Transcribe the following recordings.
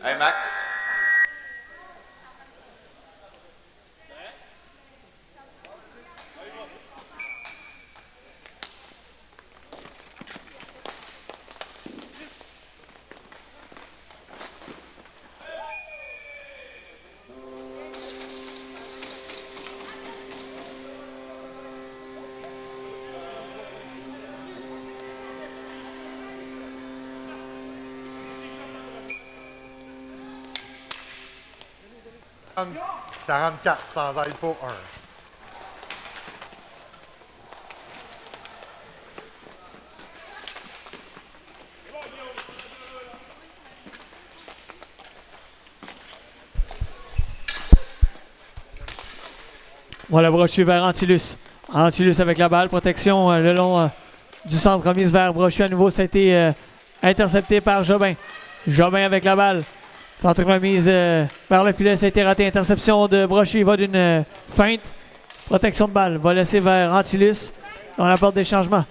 Hey Max. « 44 sans aide pour 1. Voilà, Brochu vers Antilus. Antilus avec la balle. Protection le long du centre remise vers Brochu. À nouveau, ça a été intercepté par Jobin. Jobin avec la balle. Tente remise vers le filet. Ça a été raté. Interception de Brochu. Il va d'une feinte. Protection de balle. Va laisser vers Antilus. On apporte des changements.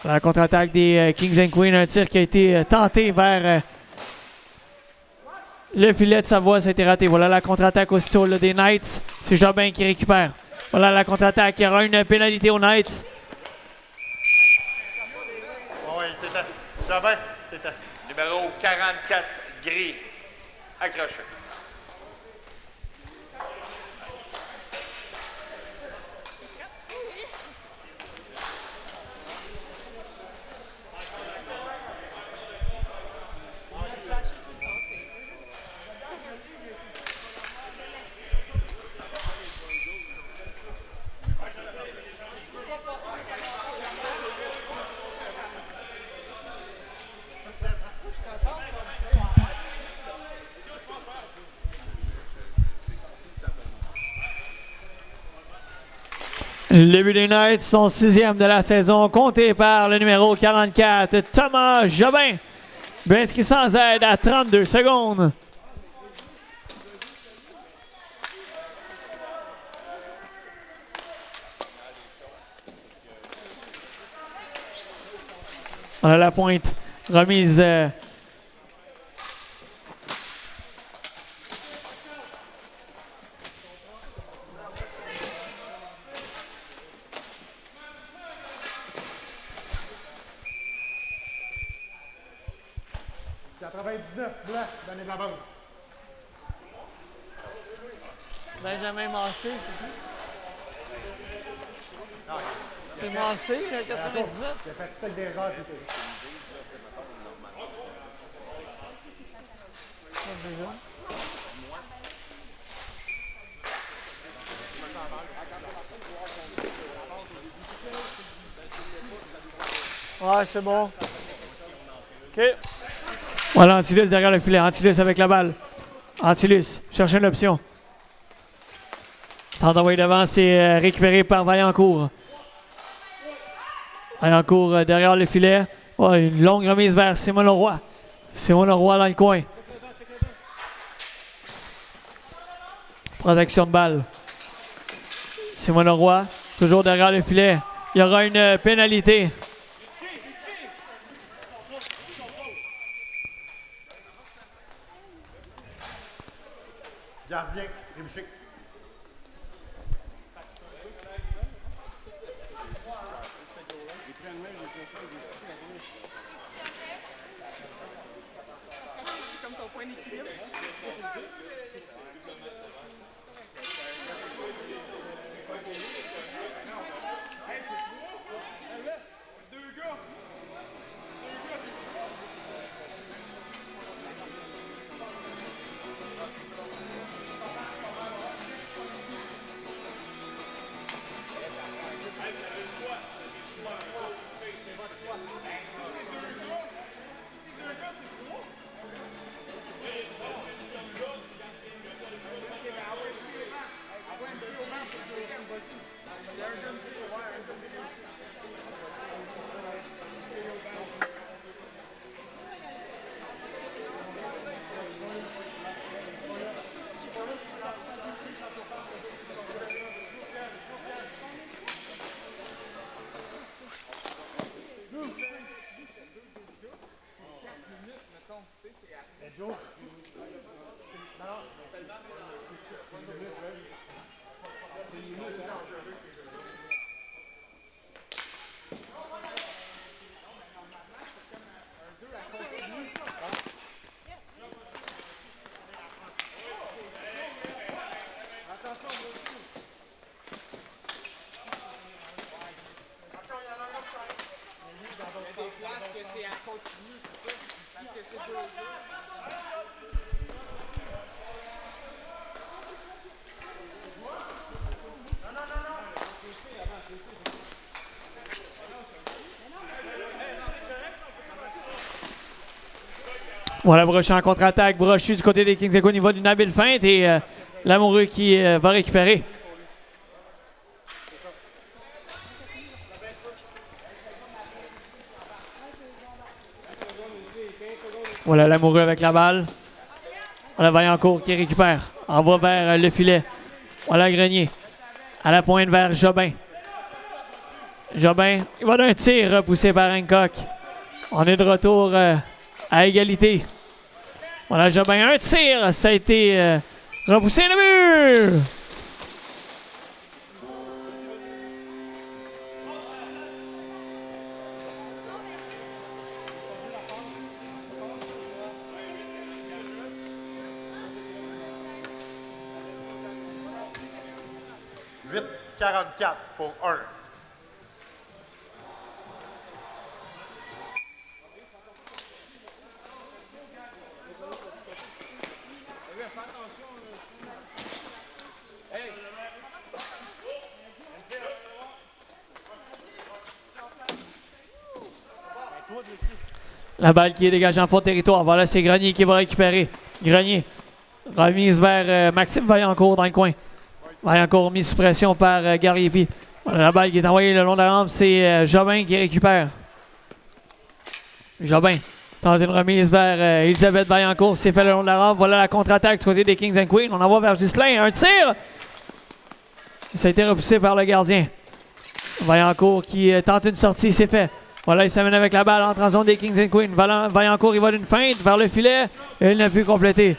La contre-attaque des Kings and Queens. Un tir qui a été tenté vers le filet de Savoie. Ça a été raté. Voilà la contre-attaque aussitôt là, des Knights. C'est Jobin qui récupère. Voilà la contre-attaque. Il y aura une pénalité aux Knights. Oui, t'étais. Jobin, t'étais. Numéro 44, Gris. Accroché. Le but des Knights, son 6e de la saison, compté par le numéro 44, Thomas Jobin. Inscrit sans aide à 32 secondes. On a la pointe. Remise. Benjamin Massé, c'est ça? C'est Massé, le 99? Il a fait peut-être des erreurs. Déjà. Ouais, c'est bon. OK. Voilà, Antilus derrière le filet. Antilus avec la balle. Antilus, cherche une option. Tente d'envoyer devant, c'est récupéré par Vaillancourt. Vaillancourt derrière le filet. Oh, une longue remise vers Simon Leroy. Simon Leroy dans le coin. Protection de balle. Simon Leroy, toujours derrière le filet. Il y aura une pénalité. Gardien, Trébuchet. Voilà, Brochu en contre-attaque. Brochu du côté des Kings and Queens. Il va d'une habile feinte et l'amoureux qui va récupérer. Voilà, l'amoureux avec la balle. Voilà, Vaillancourt qui récupère. Envoie vers le filet. Voilà, Grenier. À la pointe vers Jobin. Jobin, il va d'un tir repoussé par Hancock. On est de retour à égalité. Voilà, Jobin, un tir. Ça a été repoussé, le mur. Huit 44 pour 1. La balle qui est dégagée en fond de territoire. Voilà, c'est Grenier qui va récupérer. Grenier, remise vers Maxime Vaillancourt dans le coin. Vaillancourt mis sous pression par Gariepi. Voilà, la balle qui est envoyée le long de la rampe, c'est Jobin qui récupère. Jobin tente une remise vers Elisabeth Vaillancourt. C'est fait le long de la rampe. Voilà la contre-attaque du côté des Kings and Queens. On envoie vers Ghislain. Un tir! Ça a été repoussé par le gardien. Vaillancourt qui tente une sortie. C'est fait. Voilà, il s'amène avec la balle entre en zone des Kings and Queens. Vaillancourt, il va d'une feinte vers le filet. Et il n'a pu compléter.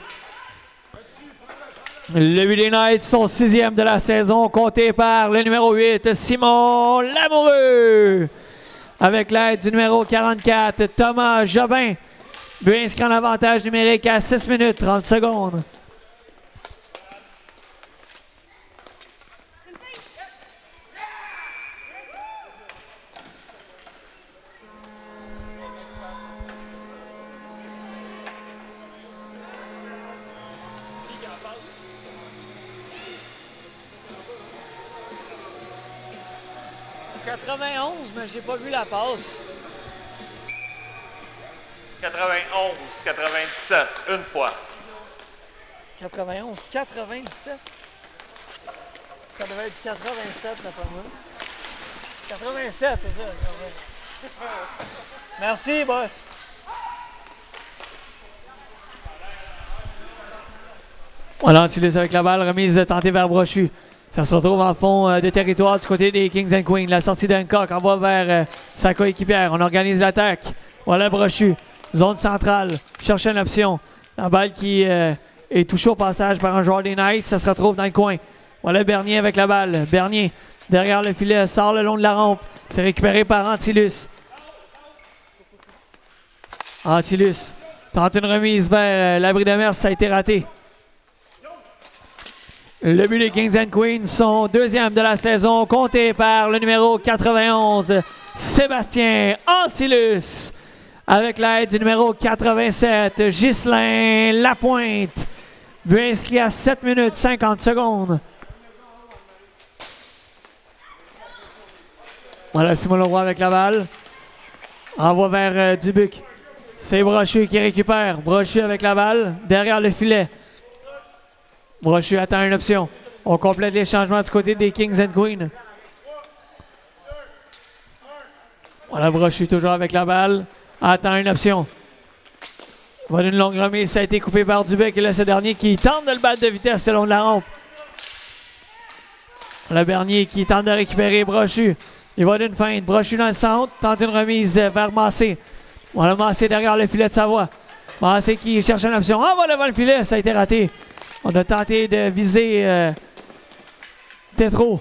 Le but des Knights, son 6e de la saison, compté par le numéro 8, Simon Lamoureux. Avec l'aide du numéro 44, Thomas Jobin. But inscrit en avantage numérique à 6 minutes 30 secondes. « 91, mais j'ai pas vu la passe. 91, 97, une fois. 91, 97. Ça devait être 87, d'après moi. 87, c'est ça. Merci, boss. Voilà, Antilus avec la balle, remise tentée vers Brochu. Ça se retrouve en fond de territoire du côté des Kings and Queens. La sortie d'un coq envoie vers sa coéquipière. On organise l'attaque. Voilà Brochu. Zone centrale. Cherche une option. La balle qui est touchée au passage par un joueur des Knights. Ça se retrouve dans le coin. Voilà Bernier avec la balle. Bernier, derrière le filet, sort le long de la rampe. C'est récupéré par Antilus. Antilus tente une remise vers l'abri de mer. Ça a été raté. Le but des Kings and Queens, son 2e de la saison, compté par le numéro 91, Sébastien Antilus, avec l'aide du numéro 87, Ghislain Lapointe. But inscrit à 7 minutes 50 secondes. Voilà Simon Leroy avec la balle. Envoie vers Dubuc. C'est Brochu qui récupère. Brochu avec la balle, derrière le filet. Brochu attend une option. On complète les changements du côté des Kings and Queens. Voilà, Brochu toujours avec la balle. Attend une option. Va d'une longue remise. Ça a été coupé par Dubec. Et là, ce dernier qui tente de le battre de vitesse le long de la rampe. Le Bernier qui tente de récupérer Brochu. Il va d'une feinte. Brochu dans le centre. Tente une remise vers Massé. Voilà Massé derrière le filet de Savoie. Massé qui cherche une option. Ah, va devant le filet, ça a été raté. On a tenté de viser Tétro.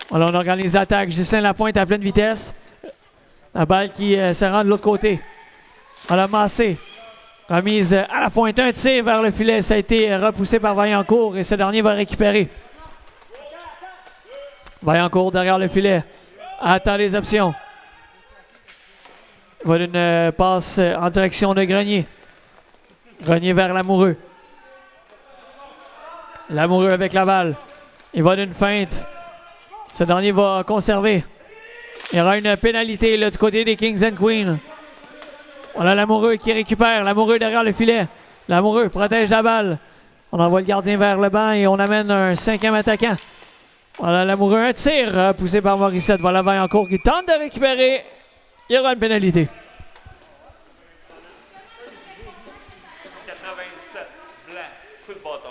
Voilà, on organise l'attaque. Ghislain Lapointe à pleine vitesse. La balle qui se rend de l'autre côté. Voilà, Massé. Remise à la pointe. Un tir vers le filet. Ça a été repoussé par Vaillancourt et ce dernier va récupérer. Vaillancourt derrière le filet. Attend les options. Il va d'une passe en direction de Grenier. Grenier vers Lamoureux. Lamoureux avec la balle. Il va d'une feinte. Ce dernier va conserver. Il y aura une pénalité là, du côté des Kings and Queens. Voilà Lamoureux qui récupère. Lamoureux derrière le filet. Lamoureux protège la balle. On envoie le gardien vers le banc et on amène un cinquième attaquant. Voilà Lamoureux. Un tir poussé par Morissette. Voilà Vaillancourt qui tente de récupérer. Il y aura une pénalité. 87, blanc, coup de bâton.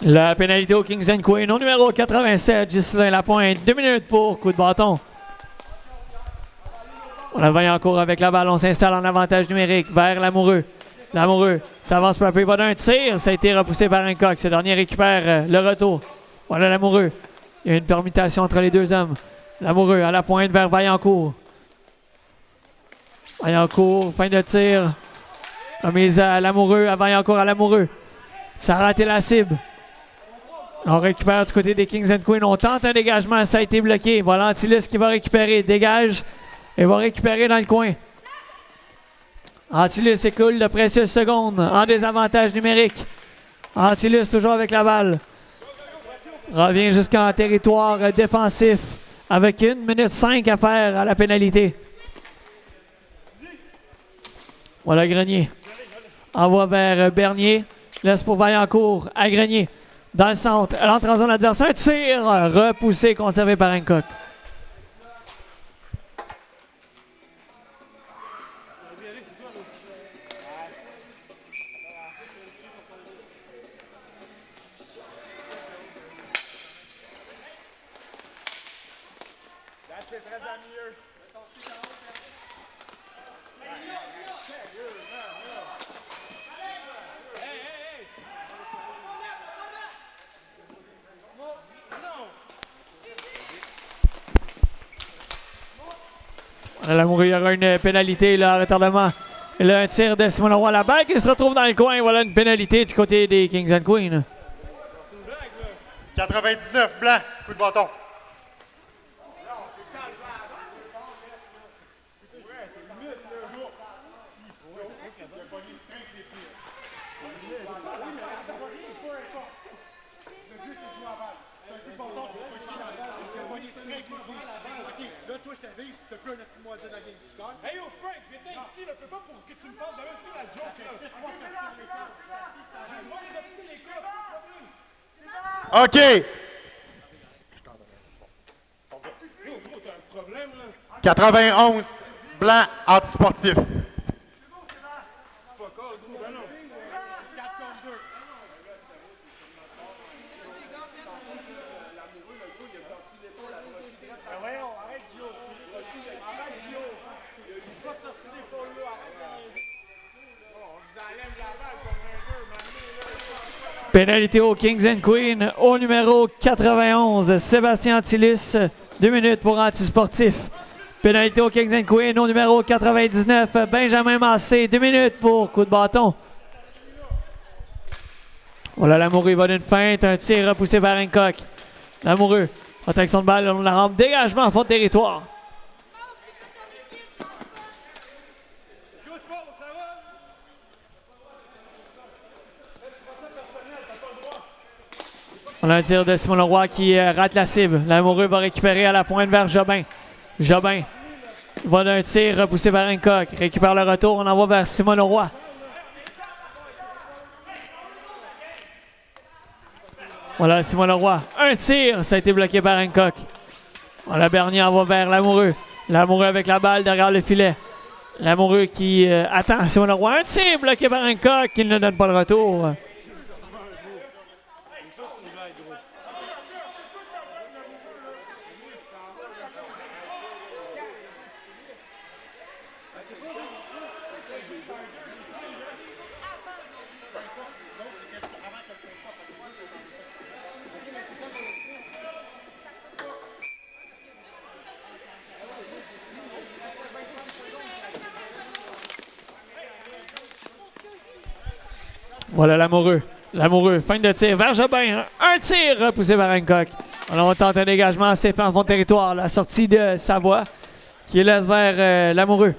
La pénalité au Kings and Queens au numéro 87, Ghislain Lapointe. 2 minutes pour coup de bâton. On a Vaillancourt avec la balle. On s'installe en avantage numérique vers Lamoureux. Lamoureux s'avance peu à peu. Il va d'un tir. Ça a été repoussé par Hancock. Ce dernier récupère le retour. Voilà Lamoureux. Il y a une permutation entre les deux hommes. Lamoureux à la pointe vers Vaillancourt. Vaillancourt, fin de tir. Remise à Lamoureux, à Vaillancourt à Lamoureux. Ça a raté la cible. On récupère du côté des Kings and Queens. On tente un dégagement. Ça a été bloqué. Voilà Antilus qui va récupérer. Dégage. Et va récupérer dans le coin. Antilus écoule de précieuses secondes en désavantage numérique. Antilus toujours avec la balle. Revient jusqu'en territoire défensif avec 1 minute 5 à faire à la pénalité. Voilà Grenier. Envoie vers Bernier. Laisse pour Vaillancourt à Grenier. Dans le centre. Elle entre en zone adverse. Un tir repoussé, conservé par Hancock. Lamoureux, il y aura une pénalité, là, retardement. Et là, un tir de Simon Leroy. La balle qui se retrouve dans le coin. Voilà une pénalité du côté des Kings and Queens. 99, blanc, coup de bâton. Hey yo Frank, viens ici, là, fais pas pour que tu me parles de même, c'est la joke, là. OK. Yo gros, t'as un problème, là. 91, blanc, antisportif. C'est pas encore, gros, ben non. 4-2. Pénalité aux Kings and Queens au numéro 91, Sébastien Antilus. 2 minutes pour antisportif. Pénalité aux Kings and Queens au numéro 99, Benjamin Massé. 2 minutes pour coup de bâton. Voilà Lamoureux, il va d'une feinte. Un tir repoussé vers Hancock. Lamoureux, protection de balle, on la rampe. Dégagement en fond de territoire. On a un tir de Simon Leroy qui rate la cible. Lamoureux va récupérer à la pointe vers Jobin. Jobin va d'un tir repoussé vers Hancock. Récupère le retour. On envoie vers Simon Leroy. Voilà, Simon Leroy. Un tir, ça a été bloqué par Hancock. Voilà, Bernier va vers Lamoureux. Lamoureux avec la balle derrière le filet. Lamoureux qui attend Simon Leroy. Un tir bloqué par Hancock qui ne donne pas le retour. Voilà Lamoureux. Lamoureux, fin de tir vers Jobin. Un tir repoussé par Hancock. Alors on tente un dégagement assez fait en fond de territoire. La sortie de Savoie qui laisse vers Lamoureux.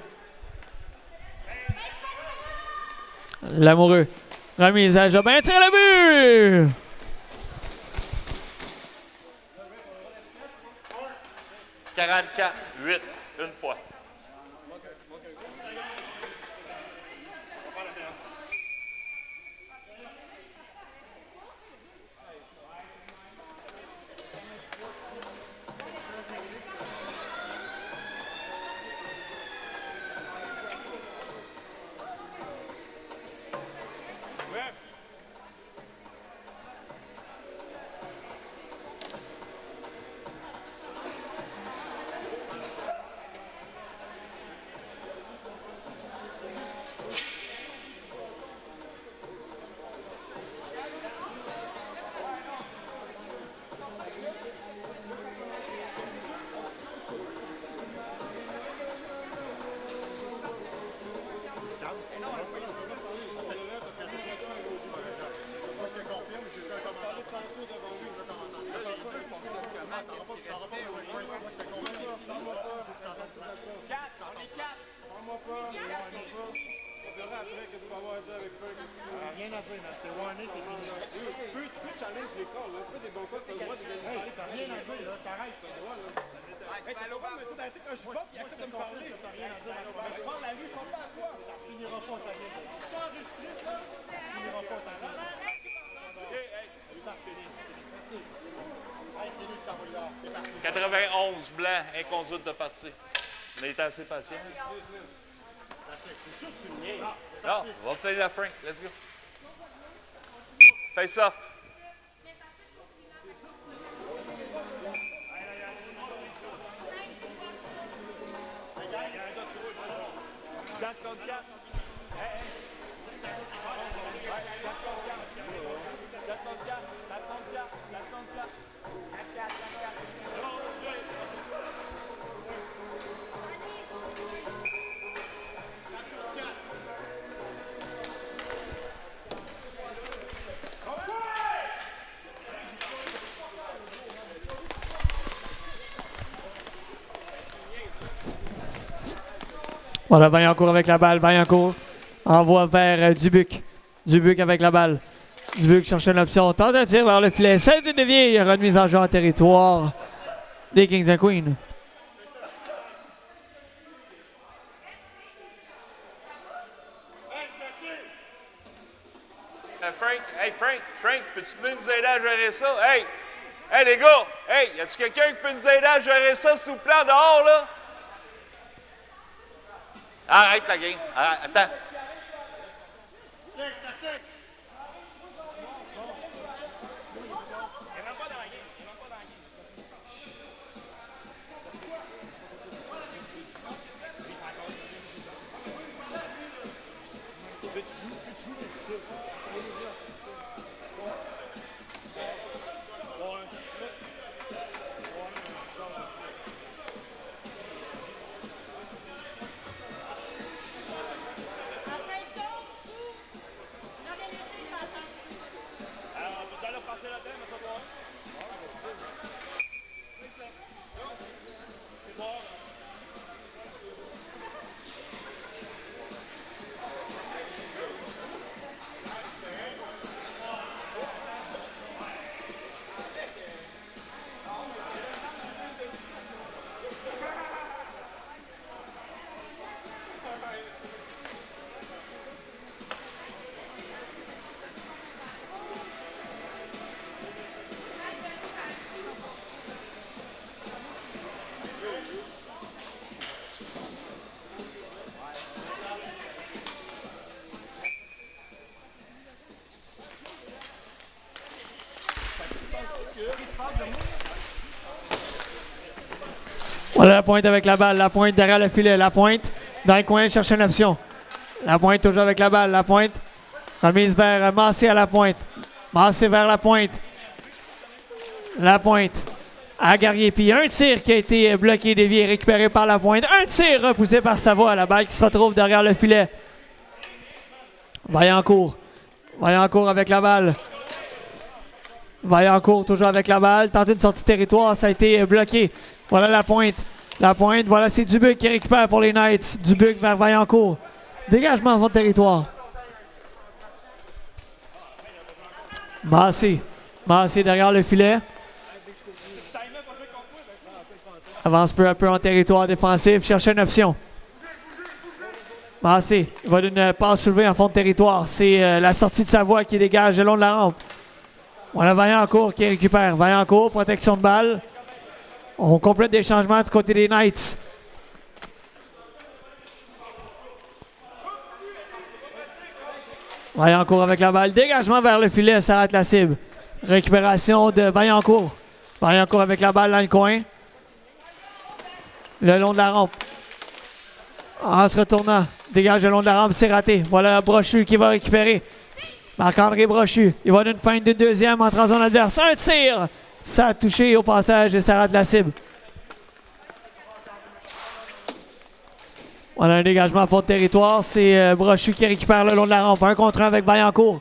Lamoureux. Remise à Jobin. Tire le but! « 44, 8, une fois. Rien à dire, mais c'est warné, c'est fini. Tu peux challenge l'école, là. C'est pas des bons postes, t'as le droit de parler. T'as rien à dire, là. T'arrêtes, t'as le droit, là. Hey, t'as le droit de me dire d'arrêter quand je vote, il accepte de me parler. T'as rien à dire. Je prends la rue, je prends pas à toi. Ça finira pas ta vie. Si tu enregistres ça, ça finira pas ta vie. Hey, c'est lui qui t'envoie là. C'est parti. 91 blanc, inconduite de partie. On est assez patient. C'est sûr que tu me niaises. Non, on va obtenir la Frank. Let's go. Face off. Voilà, Vaillancourt avec la balle. Vaillancourt envoie vers Dubuc. Dubuc avec la balle. Dubuc cherche une option. Tente de tir vers le filet. C'est de dévier. Remise en jeu en territoire des Kings and Queens. Frank, peux-tu nous aider à gérer ça? Hey, les gars! Hey, y a-tu quelqu'un qui peut nous aider à gérer ça sous plan dehors, là? Arrête la game. Arrête, attends. Voilà la pointe avec la balle. La pointe derrière le filet. La pointe dans le coin, cherche une option. La pointe toujours avec la balle. La pointe. Remise vers Massé à la pointe. Massé vers la pointe. La pointe à Guerrier. Puis un tir qui a été bloqué, dévié, récupéré par la pointe. Un tir repoussé par Savoie. La balle qui se retrouve derrière le filet. Vaillancourt. Vaillancourt avec la balle. Vaillancourt toujours avec la balle. Tente une sortie de territoire. Ça a été bloqué. Voilà la pointe. La pointe. Voilà, c'est Dubuc qui récupère pour les Knights. Dubuc vers Vaillancourt. Dégagement de votre territoire. Massé. Massé derrière le filet. Avance peu à peu en territoire défensif. Cherche une option. Massé. Il va d'une passe soulevée en fond de territoire. C'est la sortie de Savoie qui dégage le long de la rampe. Voilà Vaillancourt qui récupère. Vaillancourt, protection de balle. On complète des changements du côté des Knights. Vaillancourt avec la balle. Dégagement vers le filet, ça rate la cible. Récupération de Vaillancourt. Vaillancourt avec la balle dans le coin. Le long de la rampe. En se retournant. Dégage le long de la rampe, c'est raté. Voilà Brochu qui va récupérer. Marc-André Brochu. Il va d'une feinte d'une deuxième entre en zone adverse. Un tir! Ça a touché au passage et ça rate la cible. Voilà un dégagement à fond de territoire. C'est Brochu qui récupère le long de la rampe. 1 contre 1 avec Vaillancourt.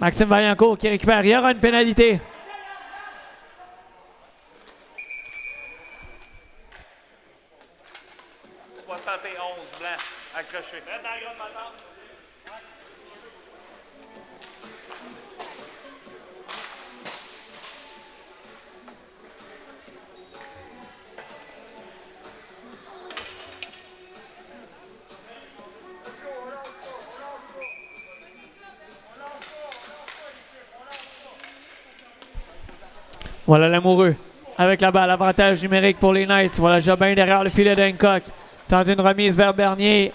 Maxime Vaillancourt qui récupère. Il y aura une pénalité. Blanc, accroché. Voilà Lamoureux avec la balle. Avantage numérique pour les Knights. Voilà Jobin derrière le filet d'Hancock. Tente une remise vers Bernier.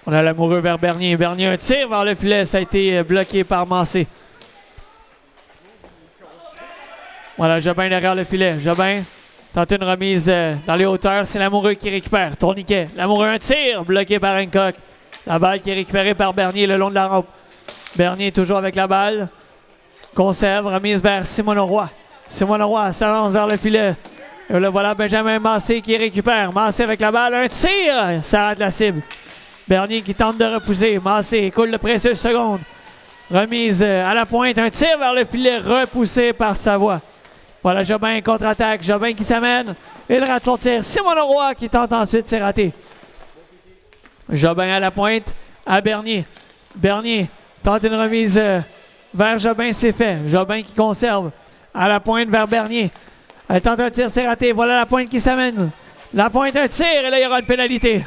On a Lamoureux vers Bernier. Bernier, un tir vers le filet. Ça a été bloqué par Massé. Voilà, Jobin derrière le filet. Jobin tente une remise dans les hauteurs. C'est Lamoureux qui récupère. Tourniquet. Lamoureux, un tir bloqué par Hancock. La balle qui est récupérée par Bernier le long de la rampe. Bernier toujours avec la balle. Conserve, remise vers Simon Roy. Simon Roy s'avance vers le filet. Et là, voilà Benjamin Massé qui récupère. Massé avec la balle. Un tir! Ça rate la cible. Bernier qui tente de repousser. Massé écoule de précieuses secondes. Remise à la pointe. Un tir vers le filet repoussé par Savoie. Voilà Jobin contre-attaque. Jobin qui s'amène. Il rate son tir. Simon Roy qui tente ensuite. C'est raté. Jobin à la pointe à Bernier. Bernier tente une remise vers Jobin. C'est fait. Jobin qui conserve. À la pointe vers Bernier. Elle tente un tir. C'est raté. Voilà la pointe qui s'amène. La pointe un tir. Et là il y aura une pénalité.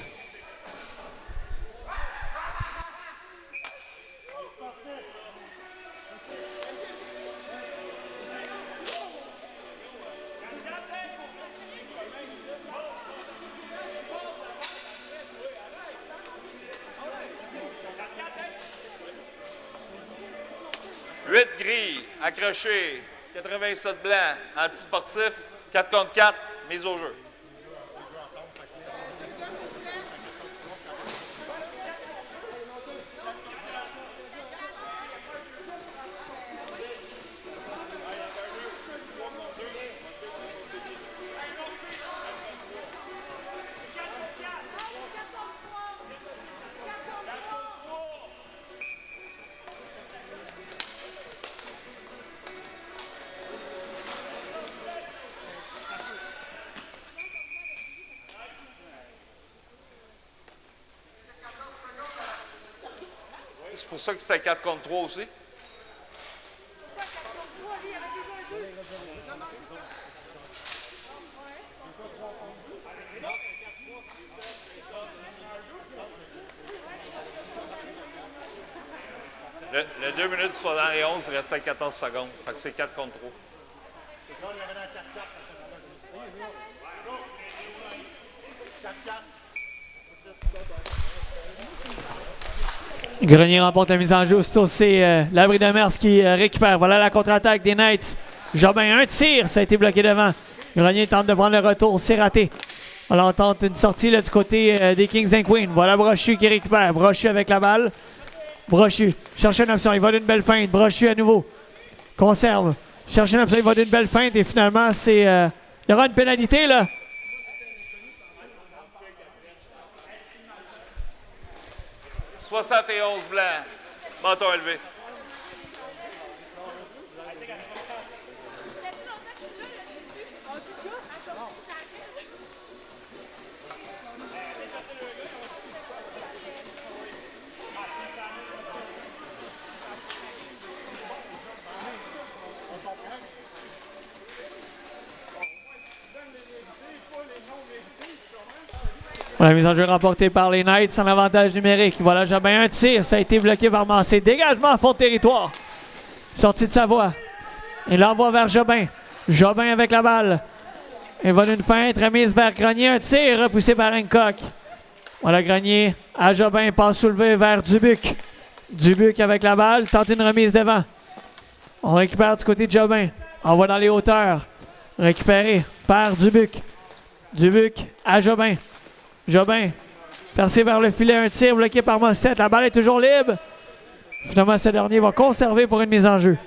Gris, accroché, 87 blanc, antisportif, 4 contre 4, mise au jeu. C'est pour ça que c'était 4 contre 3 aussi. Le 2 minutes sont dans les 11, il restait 14 secondes. Fait que c'est 4 contre 3. Grenier remporte la mise en jeu. C'est l'abri de Mers qui récupère. Voilà la contre-attaque des Knights. Jobin, un tir, ça a été bloqué devant. Grenier tente de prendre le retour, c'est raté. Alors on tente une sortie là, du côté des Kings and Queens. Voilà Brochu qui récupère. Brochu avec la balle. Brochu cherche une option, il va d'une belle feinte. Brochu à nouveau. Conserve. Cherche une option, il va d'une belle feinte. Et finalement, c'est il y aura une pénalité là. « 71 blancs. Bâton élevé. La mise en jeu remportée par les Knights en avantage numérique. Voilà Jobin, un tir, ça a été bloqué par Massé. Dégagement à fond de territoire. Sortie de sa voie. Il l'envoie vers Jobin. Jobin avec la balle. Il va d'une feinte, remise vers Grenier. Un tir repoussé par Hancock. Voilà Grenier à Jobin, passe soulevé vers Dubuc. Dubuc avec la balle, tente une remise devant. On récupère du côté de Jobin. On va dans les hauteurs. Récupéré par Dubuc. Dubuc à Jobin. Jobin, percé vers le filet, un tir bloqué par Mossette. La balle est toujours libre. Finalement, ce dernier va conserver pour une mise en jeu.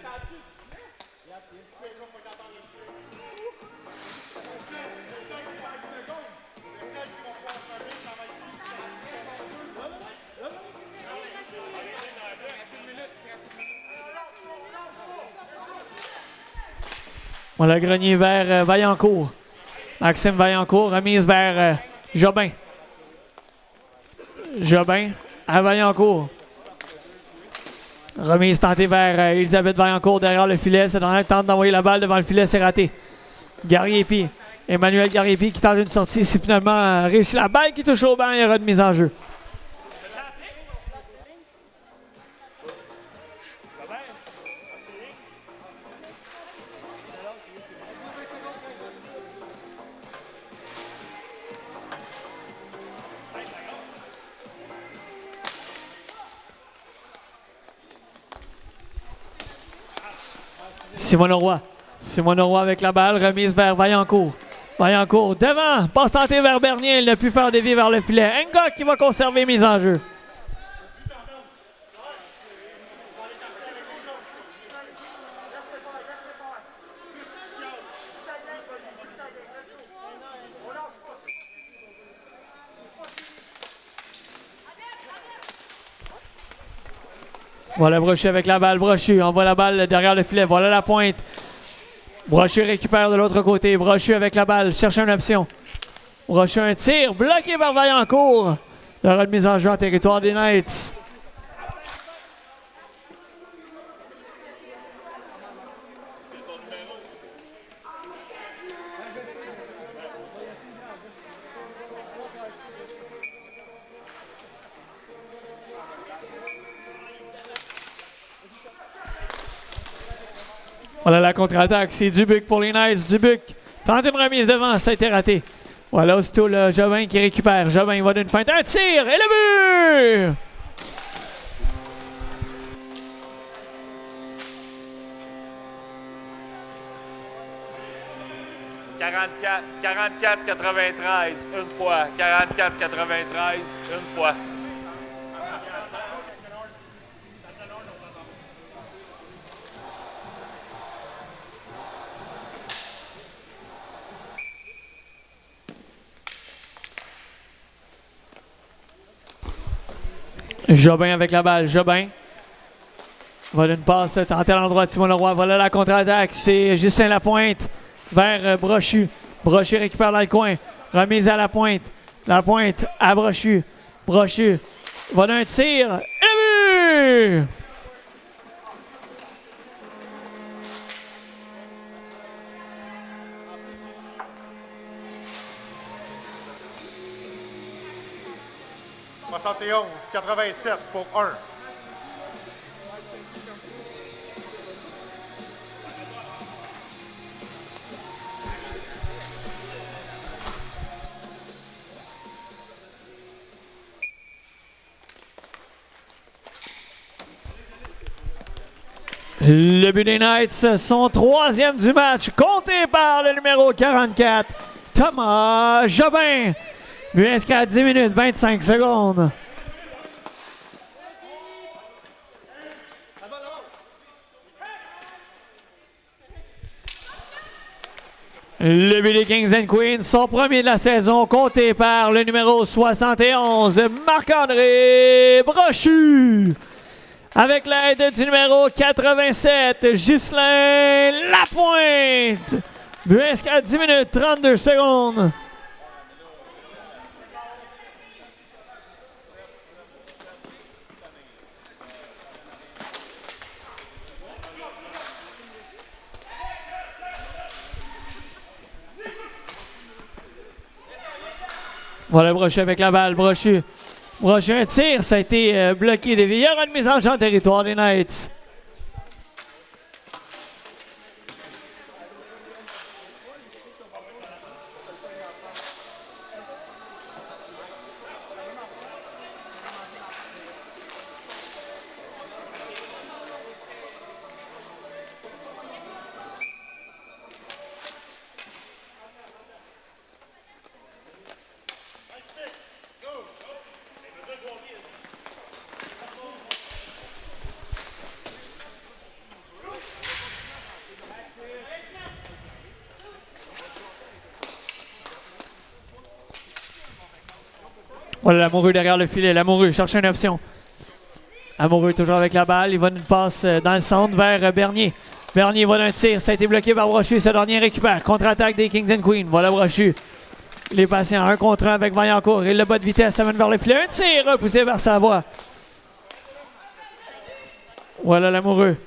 Voilà Grenier vers Vaillancourt. Maxime Vaillancourt, remise vers Jobin. Jobin à Vaillancourt. Remise tentée vers Elisabeth Vaillancourt derrière le filet. C'est dernière tente d'envoyer la balle devant le filet, c'est raté. Gariepi. Emmanuel Gariepi qui tente une sortie. C'est finalement réussi. La balle qui touche au banc, il y aura une mise en jeu. Simon Leroy. Simon Leroy avec la balle, remise vers Vaillancourt. Vaillancourt devant, passe tentée vers Bernier, il n'a pu faire dévier vers le filet. Hancock qui va conserver mise en jeu. Voilà Brochu avec la balle. Brochu envoie la balle derrière le filet. Voilà la pointe. Brochu récupère de l'autre côté. Brochu avec la balle. Cherche une option. Brochu un tir. Bloqué par Vaillancourt. Il y aura une mise en jeu en territoire des Knights. Voilà la contre-attaque, c'est Dubuc pour les Knights. Dubuc tente une remise devant, ça a été raté. Voilà aussitôt le Jobin qui récupère. Jobin va d'une feinte, un tir et le but! « 44-93, une fois. 44-93, une fois. » Jobin avec la balle. Jobin va d'une passe tenter à l'endroit de Simon Leroy. Voilà la contre-attaque. C'est Justin Lapointe vers Brochu. Brochu récupère dans le coin. Remise à Lapointe. Lapointe à Brochu. Brochu va d'un tir. Et but! « 71, 87 pour 1. Le but des Knights, son troisième du match, compté par le numéro 44, Thomas Jobin. But inscrit à 10 minutes 25 secondes. Le but des Kings and Queens, son premier de la saison, compté par le numéro 71, Marc-André Brochu. Avec l'aide du numéro 87, Ghislain Lapointe. But inscrit à 10 minutes 32 secondes. Voilà Brochu avec la balle. Brochu un tir, ça a été bloqué. Il y aura une mise en jeu en territoire des Knights. Voilà Lamoureux derrière le filet. Lamoureux cherche une option. Lamoureux toujours avec la balle. Il va une passe dans le centre vers Bernier. Bernier va d'un tir. Ça a été bloqué par Brochu. Ce dernier récupère. Contre-attaque des Kings and Queens. Voilà Brochu. Il est patient. 1 contre 1 avec Vaillancourt. Il le bat de vitesse. Ça mène vers le filet. Un tir repoussé vers Savoie. Voilà Lamoureux.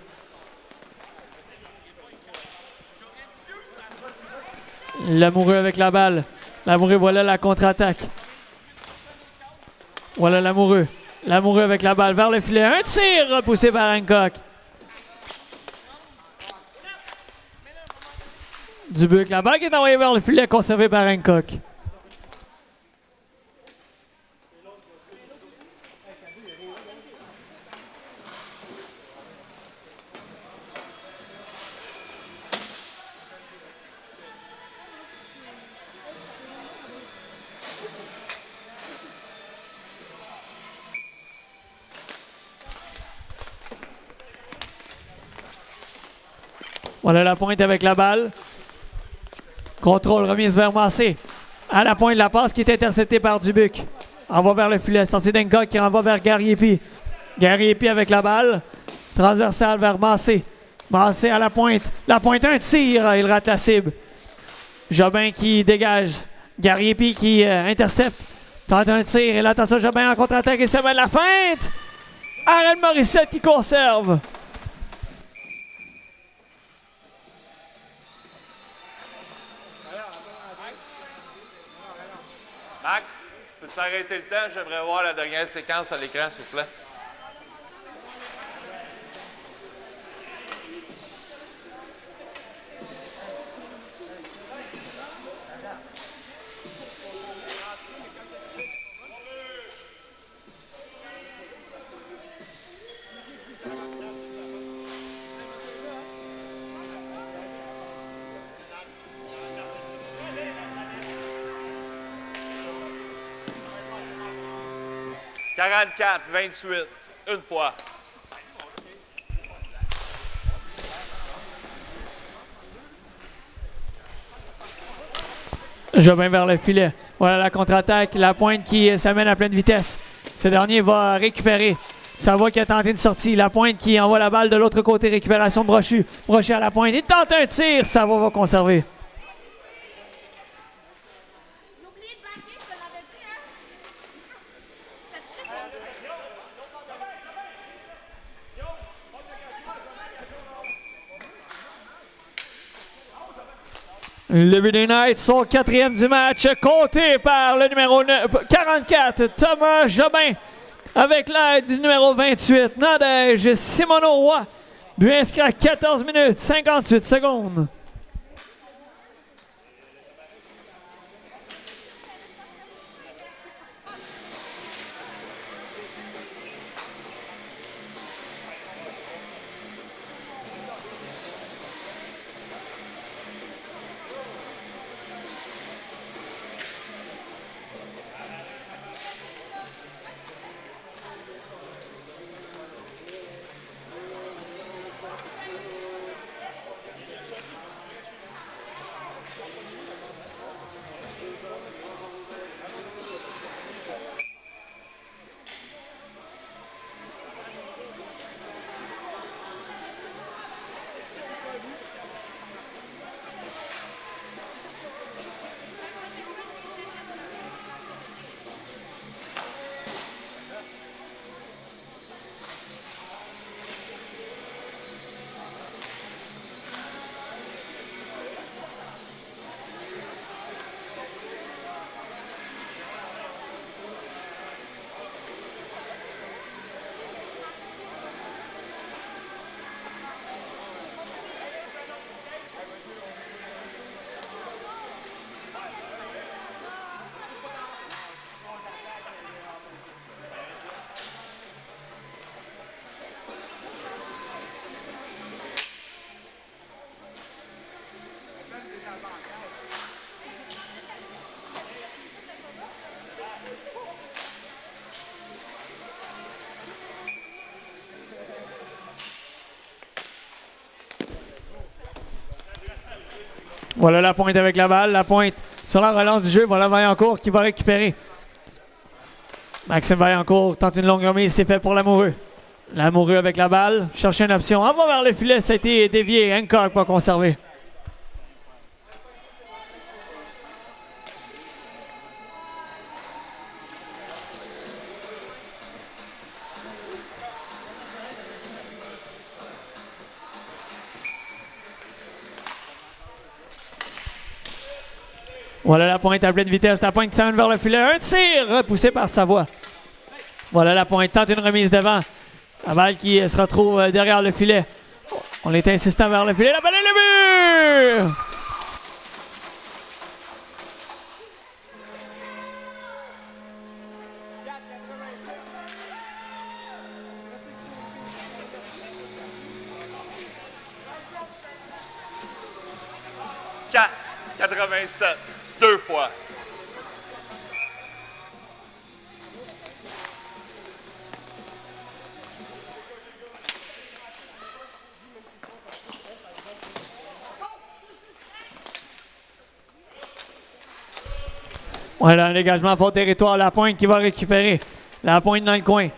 Lamoureux avec la balle. Lamoureux, voilà la contre-attaque. Voilà Lamoureux. Lamoureux avec la balle vers le filet. Un tir repoussé par Hancock. Dubuc, la balle qui est envoyée vers le filet, conservée par Hancock. Voilà la pointe avec la balle. Contrôle, remise vers Massé. À la pointe, la passe qui est interceptée par Dubuc. Envoie vers le filet. Sortie d'Hancock qui renvoie vers Gariepi. Gariepi avec la balle. Transversale vers Massé. Massé à la pointe. La pointe, un tir. Il rate la cible. Jobin qui dégage. Gariepi qui intercepte. Tente un tir. Et là, attention, Jobin en contre-attaque et ça mène la feinte. Aaron Morissette qui conserve. Max, peux-tu arrêter le temps? J'aimerais voir la dernière séquence à l'écran, s'il vous plaît. « 44-28, une fois. » Jobin vers le filet. Voilà la contre-attaque. La pointe qui s'amène à pleine vitesse. Ce dernier va récupérer. Savoie qui a tenté une sortie. La pointe qui envoie la balle de l'autre côté. Récupération de Brochu. Brochu à la pointe. Il tente un tir. Savoie va conserver. Le but des Knights, son quatrième du match, compté par le numéro 44, Thomas Jobin, avec l'aide du numéro 28, Nadège Simoneau-Roy. But inscrit à 14 minutes 58 secondes. Voilà la pointe avec la balle. La pointe sur la relance du jeu. Voilà Vaillancourt qui va récupérer. Maxime Vaillancourt tente une longue remise. C'est fait pour Lamoureux. Lamoureux avec la balle. Cherche une option. Envoie vers le filet. Ça a été dévié. Hancock va conserver. Voilà la pointe à pleine vitesse. La pointe qui s'amène vers le filet. Un tir repoussé par Savoie. Voilà la pointe. Tente une remise devant. La balle qui se retrouve derrière le filet. On est insistant vers le filet. La balle est le but! Quatre 87. 2 fois. Voilà un dégagement pour territoire. La pointe qui va récupérer. La pointe dans le coin.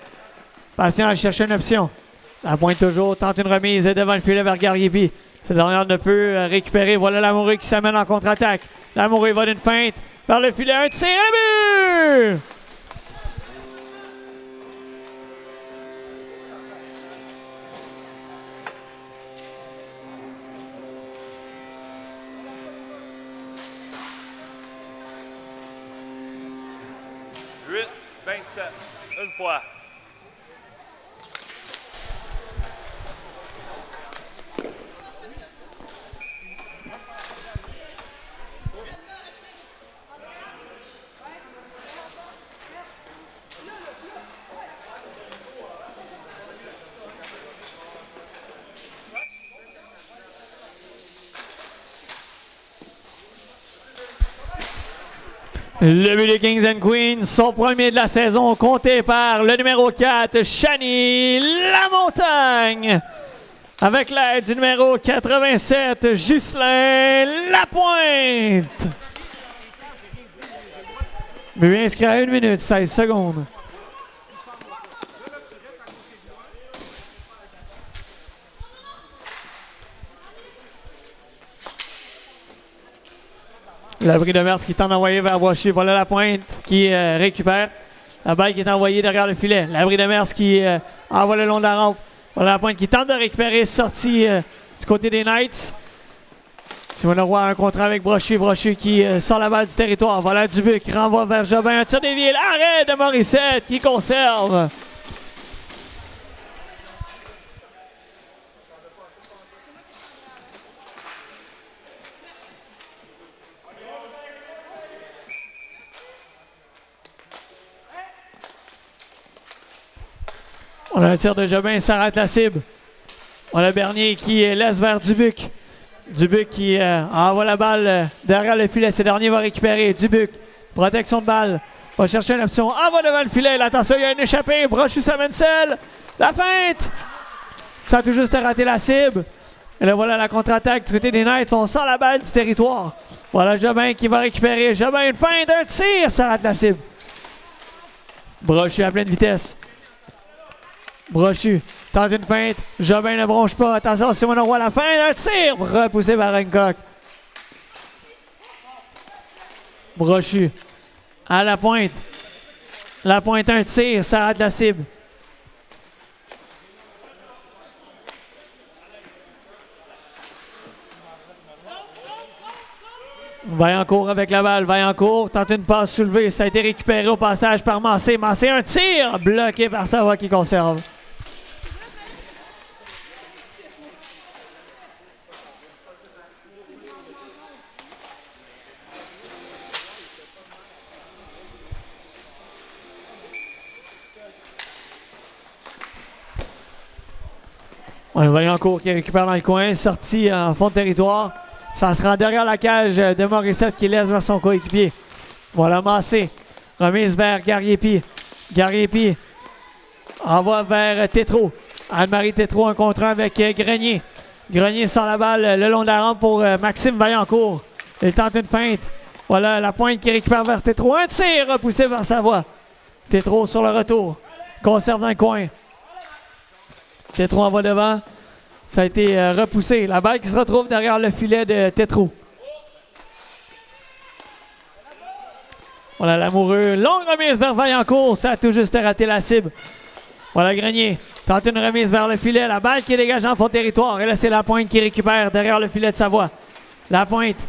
Patient à chercher une option. La pointe toujours tente une remise devant le filet vers Garriépi. Cette dernière ne peut récupérer. Voilà Lamoureux qui s'amène en contre-attaque. Lamoureux va d'une feinte vers le filet. Un tir et le but! Huit 27. Une fois. Le but des Kings and Queens, son premier de la saison, compté par le numéro 4, Chani Lamontagne. Avec l'aide du numéro 87, Ghislain Lapointe. But inscrit à 1 minute 16 secondes. L'abri de Merce qui tente d'envoyer vers Brochu. Voilà la pointe qui récupère. La balle qui est envoyée derrière le filet. L'abri de Merce qui envoie le long de la rampe. Voilà la pointe qui tente de récupérer. Sortie du côté des Knights. Simon Leroy a un contrat avec Brochu. Brochu qui sort la balle du territoire. Voilà Dubuc qui renvoie vers Jobin. Un tir dévié. L'arrêt de Morissette qui conserve. On a un tir de Jobin, ça rate la cible. On a Bernier qui laisse vers Dubuc. Dubuc qui envoie la balle derrière le filet. Ce dernier va récupérer. Dubuc, protection de balle. Va chercher une option. Envoie devant le filet. Attention, il y a une échappée. Brochu s'amène seul. La feinte. Ça a tout juste raté la cible. Et là, voilà la contre-attaque du côté des Knights. On sort la balle du territoire. Voilà Jobin qui va récupérer. Jobin, une feinte, un tir. Ça rate la cible. Brochu à pleine vitesse. Brochu tente une feinte. Jobin ne bronche pas. Attention, Simon Leroy, la feinte. Un tir repoussé par Hancock. Brochu à la pointe. La pointe, un tir. Ça rate la cible. Vaillancourt avec la balle. Vaillancourt tente une passe soulevée. Ça a été récupéré au passage par Massé. Massé, un tir bloqué par Savoie qui conserve. On a Vaillancourt qui récupère dans le coin. Sorti en fond de territoire. Ça se rend derrière la cage de Morissette qui laisse vers son coéquipier. Voilà Massé. Remise vers Garriépi. Garriépi envoie vers Tétrault. Anne-Marie Tétrault, un contre un avec Grenier. Grenier sort la balle le long de la rampe pour Maxime Vaillancourt. Il tente une feinte. Voilà la pointe qui récupère vers Tétro. Un tir repoussé vers Savoie. Tétro sur le retour. Conserve dans le coin. Tétro en va devant. Ça a été repoussé. La balle qui se retrouve derrière le filet de Tétro. Voilà l'amoureux. Longue remise vers Vaillancourt. Ça a tout juste raté la cible. Voilà Grenier. Tente une remise vers le filet. La balle qui est dégagée en fond territoire. Et là, c'est la pointe qui récupère derrière le filet de Savoie. La pointe.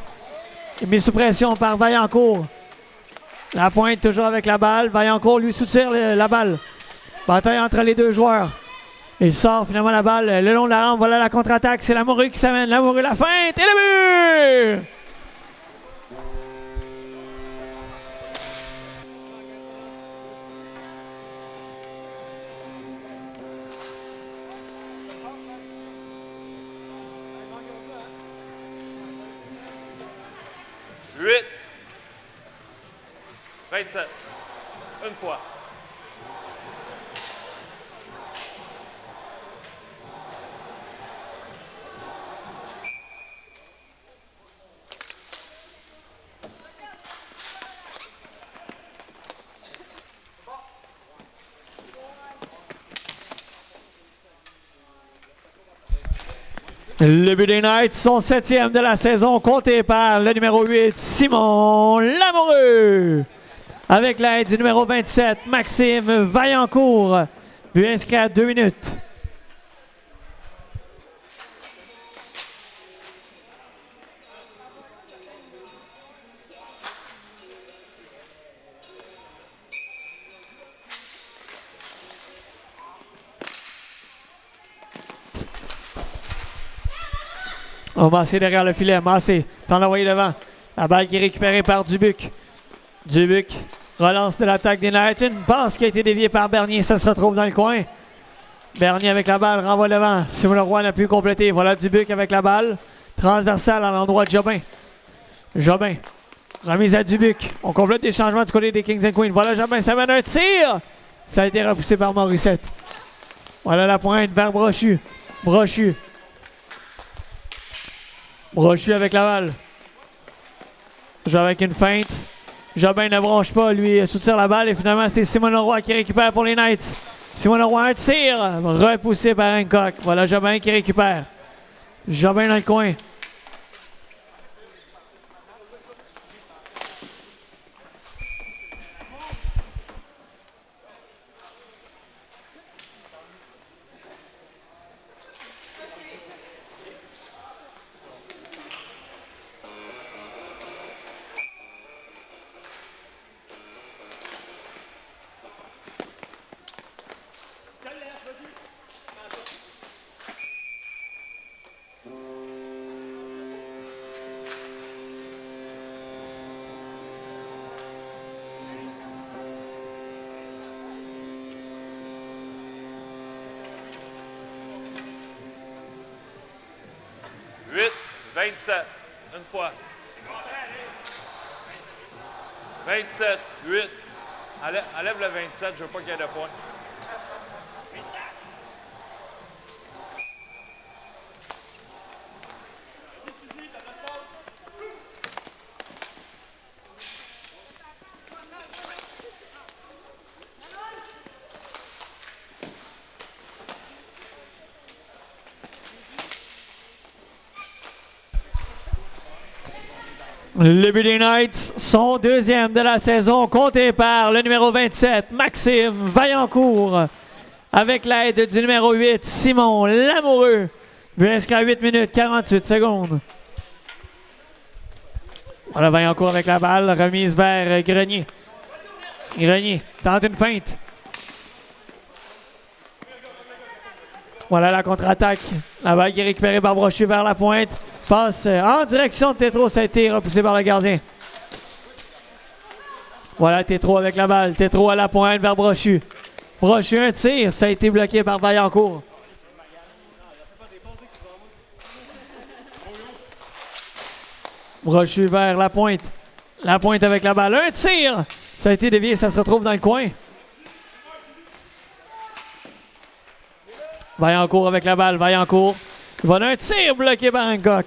Mise sous pression par Vaillancourt. La pointe toujours avec la balle. Vaillancourt lui soutire la balle. Bataille entre les deux joueurs. Il sort finalement la balle le long de la rampe. Voilà la contre-attaque. C'est l'amoureux qui s'amène. L'amoureux la feinte. Et le but! Huit. 27. Une fois. Le but des Knights, son 7e de la saison, compté par le numéro 8, Simon Lamoureux. Avec l'aide du numéro 27, Maxime Vaillancourt. But inscrit à 2 minutes. Oh, Massé derrière le filet. Massé tente d'envoyer devant. La balle qui est récupérée par Dubuc. Dubuc relance de l'attaque des Knights. Une passe qui a été déviée par Bernier. Ça se retrouve dans le coin. Bernier avec la balle renvoie devant. Simon Leroy n'a pu compléter. Voilà Dubuc avec la balle. Transversale à l'endroit de Jobin. Jobin. Remise à Dubuc. On complète des changements du côté des Kings and Queens. Voilà Jobin. Ça mène un tir. Ça a été repoussé par Morissette. Voilà la pointe vers Brochu. Brochu. Brochu avec la balle. Joue avec une feinte. Jobin ne branche pas, lui soutire la balle et finalement c'est Simon Leroy qui récupère pour les Knights. Simon Leroy un tir, repoussé par Hancock. Voilà Jobin qui récupère. Jobin dans le coin. Huit. 27. Une fois. 27. 8. Enlève le 27. Je veux pas qu'il y ait de points. Le but des Knights, son 2e de la saison, compté par le numéro 27, Maxime Vaillancourt, avec l'aide du numéro 8, Simon Lamoureux. But inscrit à 8 minutes 48 secondes. Voilà Vaillancourt avec la balle, remise vers Grenier. Grenier tente une feinte. Voilà la contre-attaque. La balle qui est récupérée par Brochu vers la pointe. Passe en direction de Tétro, ça a été repoussé par le gardien. Voilà Tétro avec la balle. Tétro à la pointe vers Brochu. Brochu un tir, ça a été bloqué par Vaillancourt. Brochu vers la pointe. La pointe avec la balle. Un tir, ça a été dévié, ça se retrouve dans le coin. Vaillancourt avec la balle. Vaillancourt. Voilà un tir bloqué par Hancock.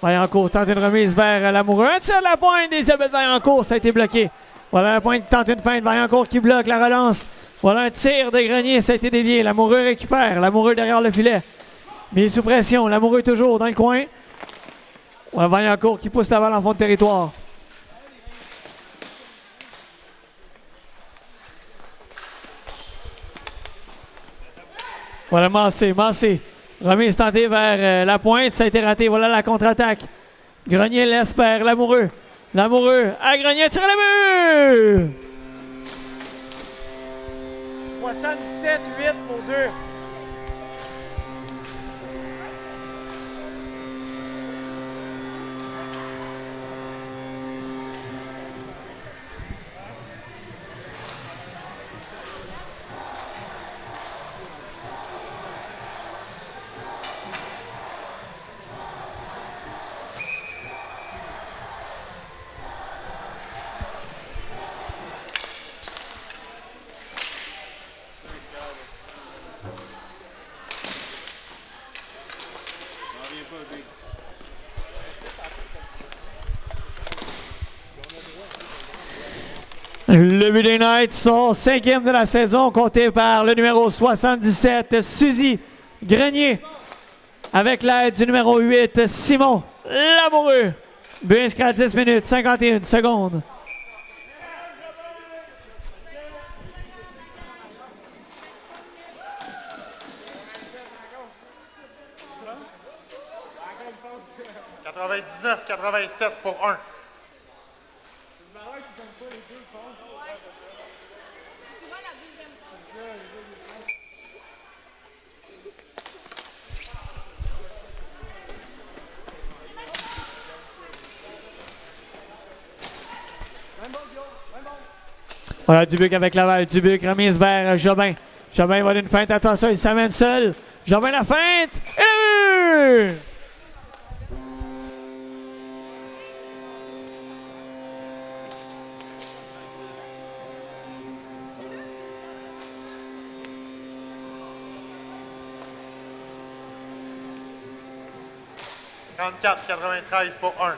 Vaillancourt tente une remise vers Lamoureux. Un tir de la pointe d'Elisabeth Vaillancourt, ça a été bloqué. Voilà la pointe qui tente une feinte. Vaillancourt qui bloque la relance. Voilà un tir de Grenier, ça a été dévié. Lamoureux récupère. Lamoureux derrière le filet. Mis sous pression. Lamoureux toujours dans le coin. Voilà Vaillancourt qui pousse la balle en fond de territoire. Voilà Massé. Remise tentée vers la pointe. Ça a été raté. Voilà la contre-attaque. Grenier laisse vers Lamoureux. Lamoureux à Grenier. Tire le but! 77-8 pour 2. Le but des Knights, son 5e de la saison, compté par le numéro 77, Suzy Grenier, avec l'aide du numéro 8, Simon Lamoureux. But inscrit à 10 minutes, 51 secondes. « 99-87 pour 1. Voilà Dubuc avec la balle. Dubuc remise vers Jobin. Jobin va d'une feinte. Attention, il s'amène seul. Jobin la feinte. Et le but! « 34-93 pour 1.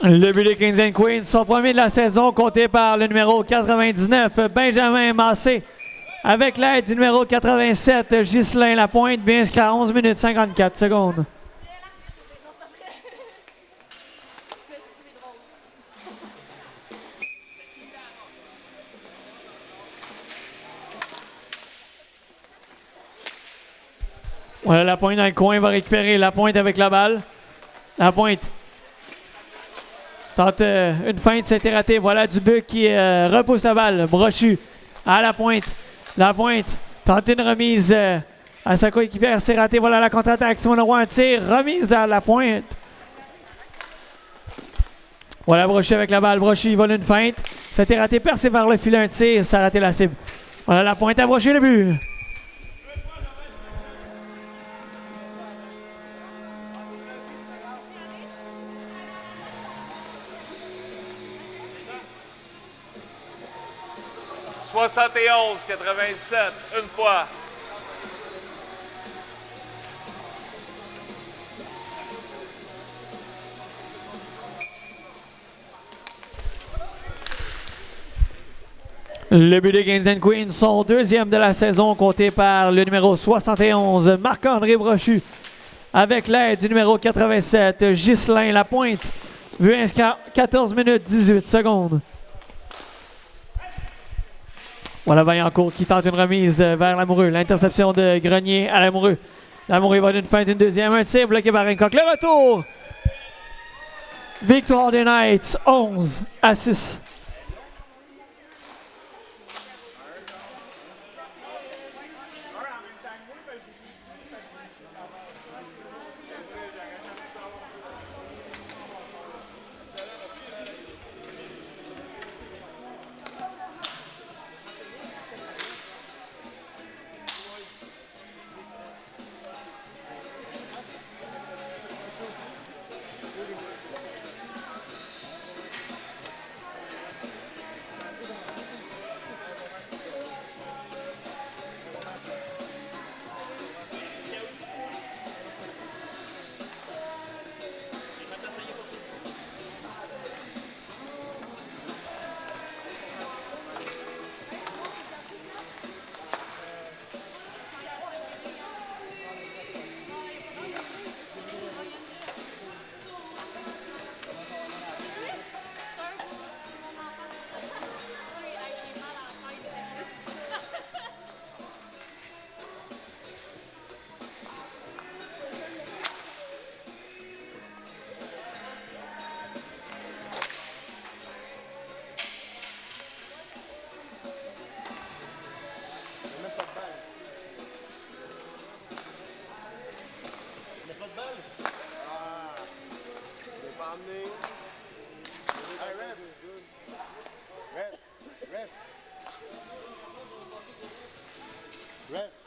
Le but des Kings and Queens, son premier de la saison, compté par le numéro 99, Benjamin Massé, avec l'aide du numéro 87, Ghislain Lapointe, bien inscrit à 11 minutes 54 secondes. Voilà, Lapointe dans le coin, va récupérer Lapointe avec la balle. Lapointe tente une feinte, c'était raté. Voilà Dubuc qui repousse la balle. Brochu à Lapointe. Lapointe tente une remise à sa coéquipière, c'est raté. Voilà la contre-attaque. Simon Leroy, un tir, remise à Lapointe. Voilà Brochu avec la balle. Brochu, il vole une feinte. C'était raté, percé vers le filet, un tir, ça a raté la cible. Voilà Lapointe à Brochu, le but. « 71-87, une fois. Le but des Kings and Queens, son deuxième de la saison, compté par le numéro 71, Marc-André Brochu, avec l'aide du numéro 87, Ghislain Lapointe. Vu inscrit 14 minutes 18 secondes. Voilà Vaillancourt qui tente une remise vers Lamoureux. L'interception de Grenier à Lamoureux. Lamoureux va d'une feinte, une deuxième, un tir bloqué par Hancock. Le retour Victoire des Knights, 11-6. Hey, ref. Ref. Ref. Ref.